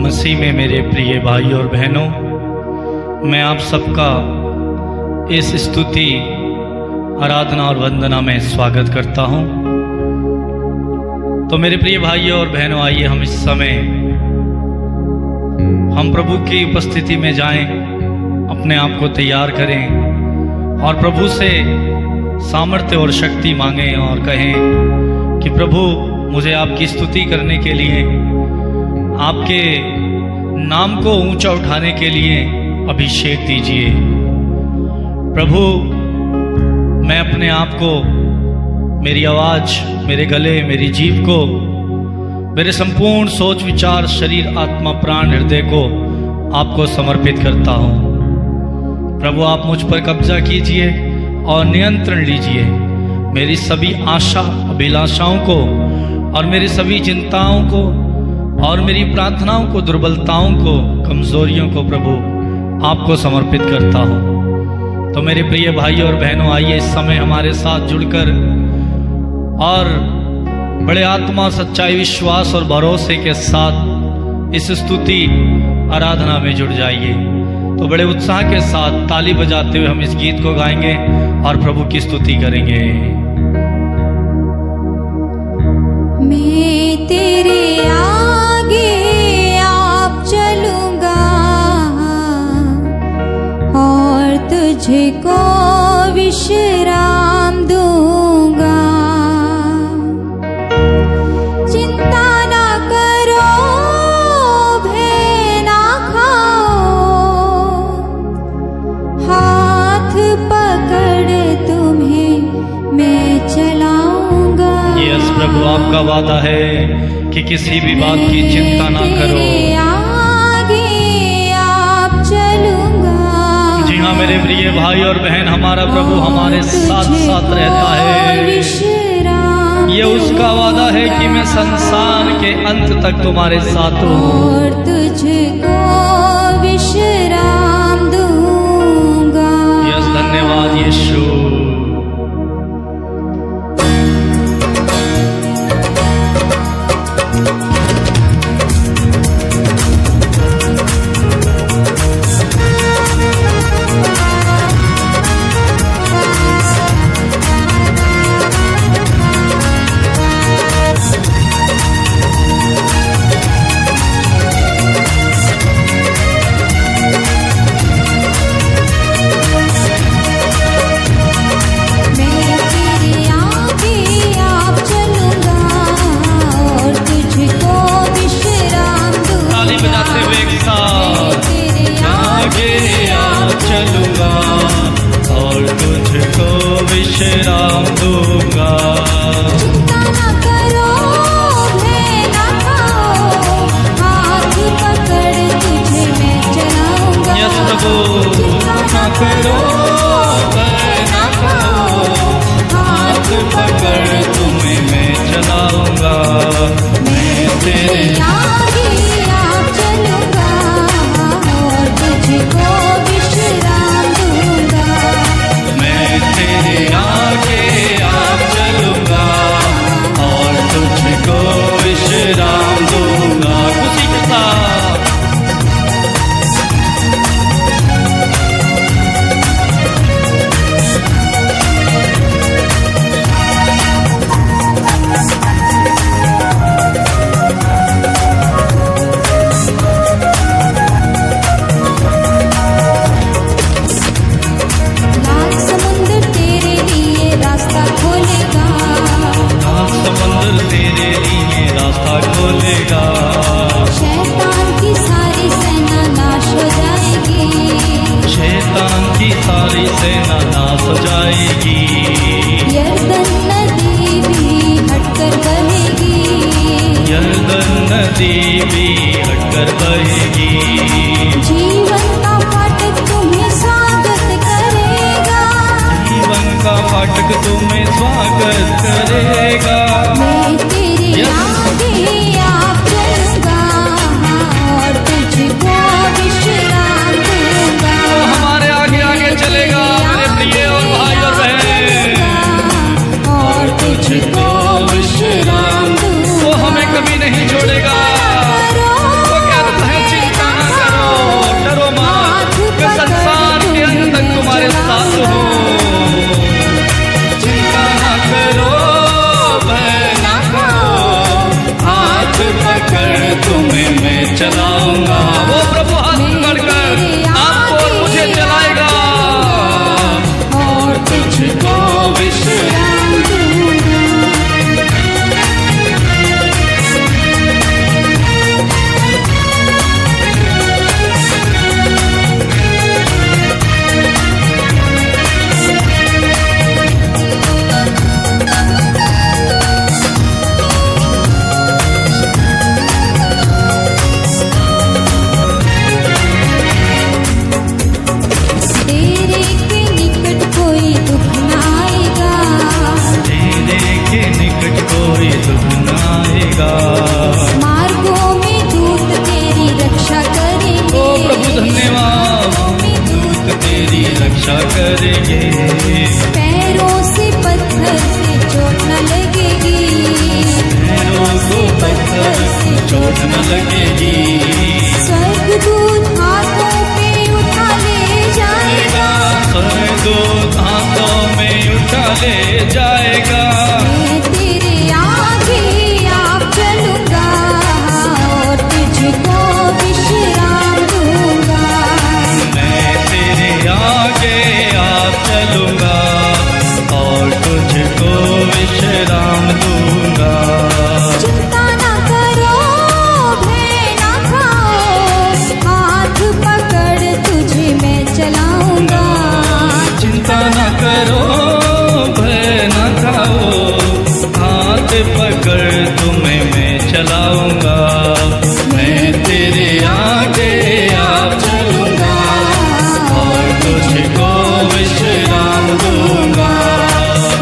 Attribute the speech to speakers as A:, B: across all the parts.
A: मसीह में मेरे प्रिय भाई और बहनों, मैं आप सबका इस स्तुति, आराधना और वंदना में स्वागत करता हूं। तो मेरे प्रिय भाइयों और बहनों, आइए हम इस समय हम प्रभु की उपस्थिति में जाएं, अपने आप को तैयार करें और प्रभु से सामर्थ्य और शक्ति मांगें और कहें कि प्रभु, मुझे आपकी स्तुति करने के लिए, आपके नाम को ऊंचा उठाने के लिए अभिषेक दीजिए। प्रभु, मैं अपने आप को, मेरी आवाज़, मेरे गले, मेरी जीभ को, मेरे संपूर्ण सोच विचार, शरीर, आत्मा, प्राण, हृदय को आपको समर्पित करता हूँ। प्रभु, आप मुझ पर कब्जा कीजिए और नियंत्रण लीजिए। मेरी सभी आशा, अभिलाषाओं को और मेरी सभी चिंताओं को और मेरी प्रार्थनाओं को, दुर्बलताओं को, कमजोरियों को प्रभु आपको समर्पित करता हूँ। तो मेरे प्रिय भाई और बहनों, आइए इस समय हमारे साथ जुड़कर और बड़े आत्मा, सच्चाई, विश्वास और भरोसे के साथ इस स्तुति आराधना में जुड़ जाइए। तो बड़े उत्साह के साथ ताली बजाते हुए हम इस गीत को गाएंगे और प्रभु की स्तुति करेंगे।
B: मैं तेरे आगे आप चलूंगा और तुझको विश्राम दूंगा। चिंता ना करो, भय ना खाओ, हाथ पकड़ तुम्हें मैं चलाऊंगा।
A: यस प्रभु, आपका वादा है कि किसी भी बात की चिंता ना करो।
B: आगे आप चलूंगा।
A: जी हाँ मेरे प्रिय भाई और बहन, हमारा प्रभु हमारे साथ साथ रहता है। ये उसका वादा है कि मैं संसार के अंत तक तुम्हारे साथ हूँ
B: और तुझको विश्राम दूंगा।
A: यस, धन्यवाद यीशु। विश्राम दूंगा।
B: चिंता ना करो, भय ना खाओ, हाथ पकड़ तुझे मैं चलाऊंगा।
A: यस प्रभु, चिंता ना करो, भय ना खाओ, हाथ पकड़ तुम्हें मैं चलाऊंगा। मैं तेरे
B: आगे आप चलूंगा और तुझको विश्राम दूंगा।
A: मैं तेरे आगे आप चलूंगा और तुझको विश्राम दूंगा। खुशी के साथ
B: शैतान की सारी सेना नाश हो जाएगी।
A: शैतान की सारी सेना नाश हो जाएगी।
B: यरदन नदी भी हटकर बहेगी।
A: यरदन नदी भी हटकर बहेगी।
B: जीवन का फाटक तुम्हें स्वागत करेगा।
A: जीवन का फाटक तुम्हें स्वागत करेगा।
B: मैं तेरे आगे आप चलूंगा और तुझको विश्राम दूंगा।
A: हमारे आगे आगे चलेगा मेरे प्रिय और भाई और बहन,
B: और तुझको विश्राम दूंगा।
A: वो हमें कभी नहीं छोड़ेगा। वो कहता है पकड़ तुम्हें मैं चलाऊंगा। वो प्रभु हाथ पकड़कर आपको और मुझे चलाएगा और तुझको विश्राम दूंगा।
B: मार्गों में दूत तेरी रक्षा करेंगे।
A: ओ प्रभु धन्यवाद, दूत तेरी रक्षा करेंगे।
B: पैरों से पत्थर से चोट न लगेगी,
A: पैरों को पत्थर से चोट न लगेगी।
B: स्वर्गदूत हाथों पे उठा ले जाएगा,
A: स्वर्गदूत हाथों में उठा ले जाएगा।
B: मैं तेरे आगे आप चलूंगा और तुझको विश्राम दूंगा।
A: मैं तेरे आगे आप चलूंगा और तुझको विश्राम दूंगा।
B: चिंता ना करो, भय ना खाओ, हाथ पकड़ तुझे मैं चलाऊंगा।
A: चिंता न करो, भय न खाओ, हाथ पकड़ तुम्हें मैं चलाऊंगा। मैं तेरे आगे आप चलूंगा और तुझको विश्राम दूंगा।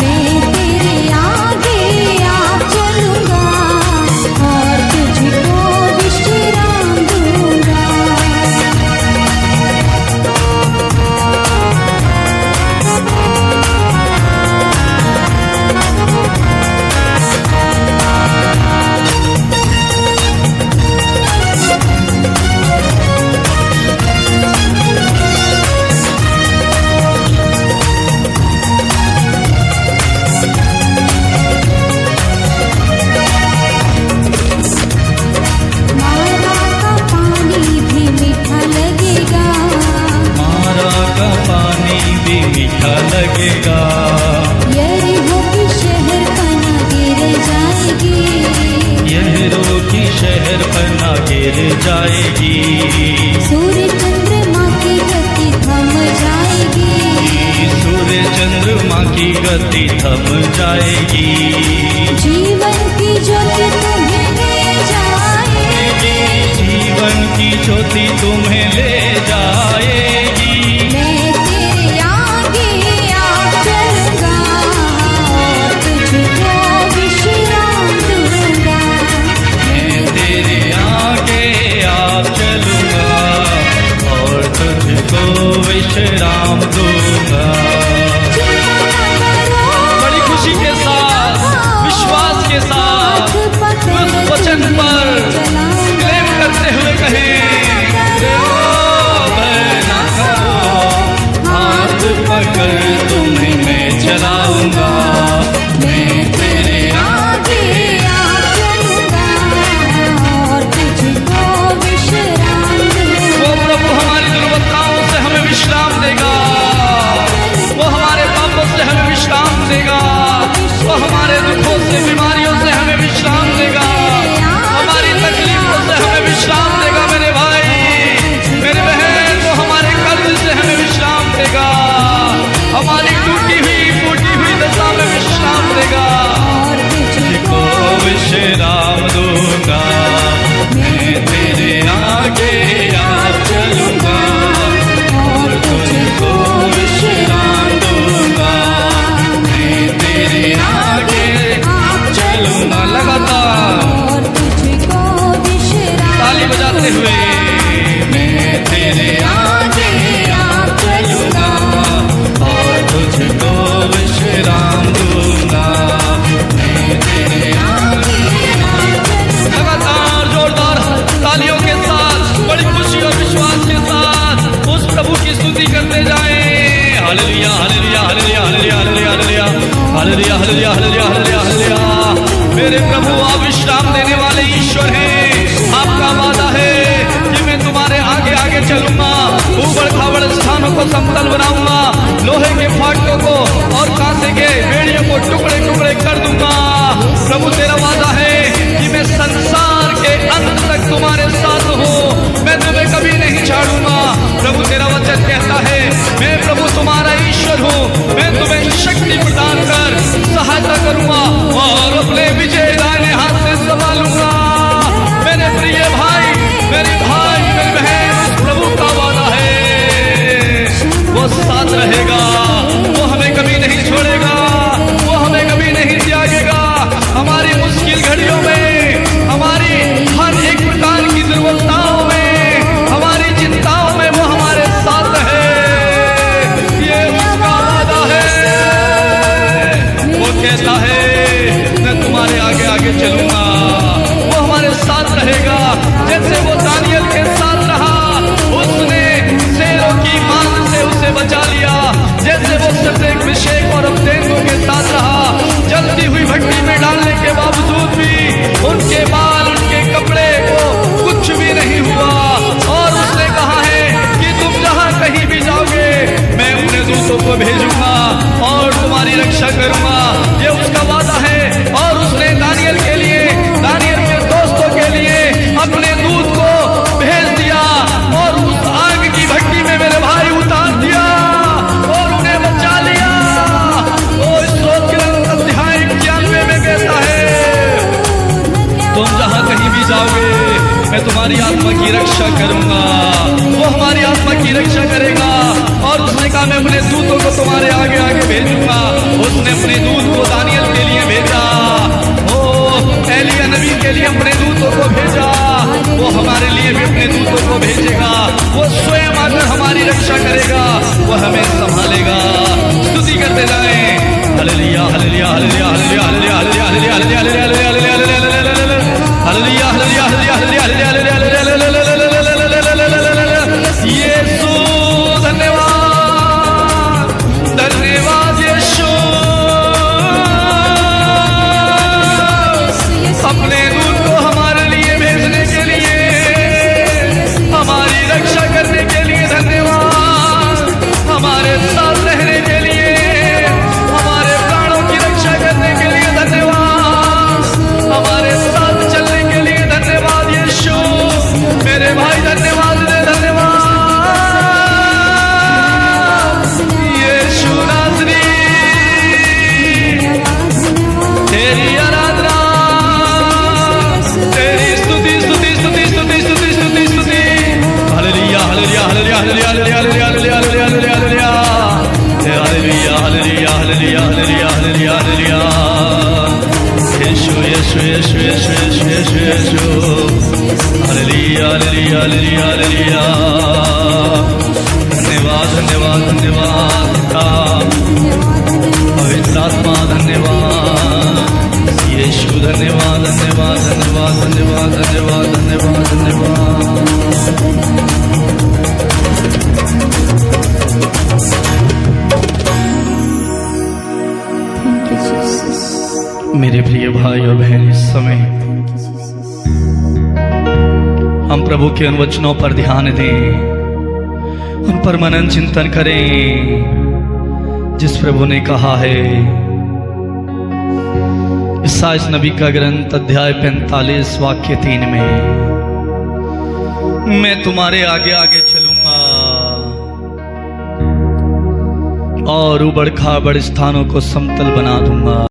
B: मैं तेरे आगे आप चलूंगा और तुझको विश्राम दूंगा। मारा का पानी भी मीठा लगेगा,
A: मारा का पानी भी मीठा लगेगा।
B: यरीहो की शहर पना गिर जाएगी,
A: यरीहो की शहर पना गिर जाएगी।
B: सूर्य चंद्रमा की गति थम जाएगी,
A: सूर्य चंद्रमा की गति थम जाएगी।
B: जीवन की ज्योति तुम्हें ले जाएगी,
A: जीवन की ज्योति तुम्हें ले जाएगी।
B: मैं तेरे आगे आप चलूंगा और तुझको विश्राम दूंगा।
A: मैं तेरे आगे आप चलूंगा और तुझको विश्राम दूंगा। बड़ी खुशी के साथ, विश्वास के साथ उस वचन पर क्लेम करते हुए कहें, भय न करो, हाथ पकड़ तुम्हें मैं चलाऊंगा। मैं तेरे
B: आगे आप चलूंगा और तुझको विश्राम दूंगा।
A: वो प्रभु हमारी दुर्बलताओं से हमें विश्राम देगा, वो हमारे पापों से हमें विश्राम देगा, वो हमारे दुखों से, बीमारियों से हमें विश्राम देगा, हमारी तकलीफों से हमें विश्राम देगा। मेरे भाई, मेरे बहन, वो हमारे कर्ज से हमें विश्राम देगा, हमारी टूटी हुई फूटी हुई दशा में विश्राम देगा। तुझको विश्राम दूंगा। मैं तेरे आगे आप चलूंगा और तुझको विश्राम दूंगा। मैं तेरे आगे आप चलूंगा। लगातार
B: और तुझको विश्राम
A: ताली बजाते हुए, मैं तेरे आगे आप चलूंगा और तुझको विश्राम दूंगा। मैं तेरे आगे लगातार जोरदार तालियों के साथ, बड़ी खुशी और विश्वास के साथ उस प्रभु की स्तुति करते जाएं। Hallelujah, hallelujah, hallelujah, hallelujah, hallelujah, hallelujah, hallelujah, hallelujah, hallelujah, hallelujah. मेरे प्रभु आप विश्राम देने वाले ईश्वर हैं। को समतल बनाऊंगा, लोहे के फाटकों को और कांसे के बेड़ियों को टुकड़े टुकड़े कर दूंगा। प्रभु तेरा वादा है कि मैं संसार के अंत तक तुम्हारे साथ हूँ, मैं तुम्हें कभी नहीं छाड़ूंगा। प्रभु तेरा वचन कहता है मैं प्रभु तुम्हारा ईश्वर हूँ, मैं तुम्हें शक्ति प्रदान कर सहायता करूंगा और अपने विजय दाहिने हाथ से संभालूंगा। मेरे प्रिय भाई, मेरी बहन, प्रभु का वादा है वो साथ रहेगा, वो हमें कभी नहीं छोड़ेगा, वो हमें कभी नहीं त्यागेगा। हमारी मुश्किल घड़ियों में, हमारी हर एक प्रकार की जरूरताओं में, हमारी चिंताओं में वो हमारे साथ है। ये उसका वादा है। वो कहता है मैं तुम्हारे आगे आगे चलूंगा, वो हमारे साथ रहेगा। जैसे वो दानियल के साथ रहा, उसने शेरों की मान से उसे बचा लिया। जैसे वो शद्रक मिशेक और अबेदनगो के साथ रहा, जलती हुई भट्टी में डालने के बावजूद भी उनके बाल, उनके कपड़े को कुछ भी नहीं हुआ। और उसने कहा है कि तुम जहां कहीं भी जाओगे मैं अपने दूतों को भेजूंगा और तुम्हारी रक्षा करूंगा। ये उसका वादा है। और उसने दानियल के लिए, दानियल के दोस्तों के लिए अपने दूत को भेज दिया और उस आग की भट्टी में मेरे भाई उतार दिया और उन्हें बचा लिया। वो स्रोत ग्रंथ अध्याय 91 में कहता है तुम जहां कहीं भी जाओगे मैं तुम्हारी आत्मा की रक्षा करूंगा। वो हमारी आत्मा की रक्षा करेगा। और उसने कहा मैं अपने दूतों को तुम्हारे आगे आगे भेजूंगा। उसने अपने दूत को दानियल के लिए भेजा, एलिया नबी के लिए अपने दूतों को भेजा। वो हमारे लिए भी अपने दूतों को भेजेगा। वो स्वयं आकर हमारी रक्षा करेगा, वो हमें संभालेगा। स्तुति करते जाएं, hallelujah hallelujah hallelujah hallelujah hallelujah hallelujah hallelujah hallelujah hallelujah hallelujah hallelujah hallelujah. यीशु धन्यवाद, धन्यवाद यीशु। अपने दूत को हमारे लिए भेजने के लिए, हमारी रक्षा करने के लिए धन्यवाद। हमारे साथ रहने के लिए, हमारे प्राणों की रक्षा करने के लिए धन्यवाद। हमारे साथ चलने के लिए धन्यवाद यीशु। मेरे भाई धन्यवाद दे, धन्यवाद यीशु नाज़री। तेरी आराधना, तेरी स्तुति स्तुति स्तुति स्तुति स्तुति स्तुति स्तुति। Hallelujah hallelujah hallelujah hallelujah hallelujah hallelujah hallelujah hallelujah hallelujah hallelujah hallelujah hallelujah hallelujah hallelujah. यीशु यीशु यीशु यीशु यीशु यीशु यीशु। Hallelujah hallelujah hallelujah hallelujah. धन्यवाद धन्यवाद धन्यवाद पिता, पवित्र आत्मा धन्यवाद। यीशु धन्यवाद धन्यवाद धन्यवाद धन्यवाद धन्यवाद धन्यवाद धन्यवाद। मेरे प्रिय भाई और बहन, इस समय हम प्रभु के उन वचनों पर ध्यान दें, उन पर मनन चिंतन करें जिस प्रभु ने कहा है इसाइयाह नबी का ग्रंथ अध्याय 45 वाक्य 3 में, मैं तुम्हारे आगे आगे चलूंगा और उबड़ खाबड़ स्थानों को समतल बना दूंगा।